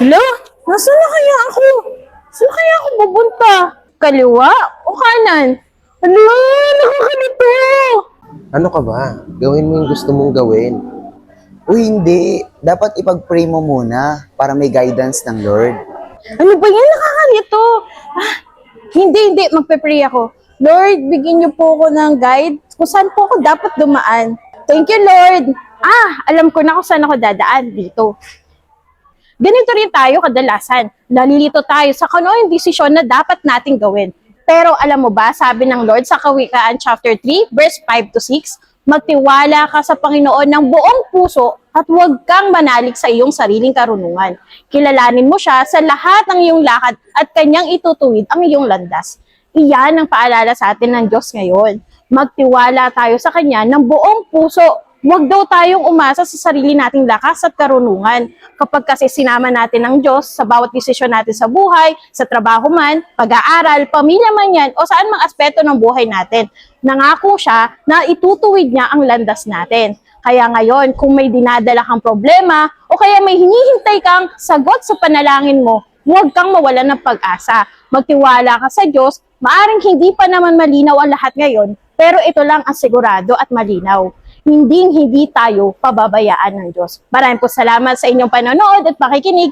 Hala, nasaan na kaya ako? Saan kaya ako pupunta? Kaliwa o kanan? Hala, nakakalito! Ano ka ba? Gawin mo yung gusto mong gawin. Uy, hindi. Dapat ipag-pray mo muna para may guidance ng Lord. Ano ba yan? Nakakalito! Ah, hindi. Magpe-pray ako. Lord, bigyan niyo po ako ng guide kung saan po ako dapat dumaan. Thank you, Lord! Alam ko na kung saan ako dadaan. Dito. Ganito rin tayo kadalasan. Nalilito tayo sa kung ano yung desisyon na dapat nating gawin. Pero alam mo ba, sabi ng Lord sa Kawikaan chapter 3, verse 5 to 6, magtiwala ka sa Panginoon ng buong puso at huwag kang manalig sa iyong sariling karunungan. Kilalanin mo siya sa lahat ng iyong lakad at kanyang itutuwid ang iyong landas. Iyan ang paalala sa atin ng Diyos ngayon. Magtiwala tayo sa Kanya ng buong puso. Huwag daw tayong umasa sa sarili nating lakas at karunungan. Kapag kasi sinama natin ng Diyos sa bawat desisyon natin sa buhay, sa trabaho man, pag-aaral, pamilya man yan, o saan mang aspeto ng buhay natin, nangako siya na itutuwid niya ang landas natin. Kaya ngayon, kung may dinadala kang problema, o kaya may hinihintay kang sagot sa panalangin mo, huwag kang mawalan ng pag-asa. Magtiwala ka sa Diyos, maaring hindi pa naman malinaw ang lahat ngayon, pero ito lang ang sigurado at malinaw. Hindi tayo pababayaan ng Diyos. Maraming po salamat sa inyong panonood at pakikinig.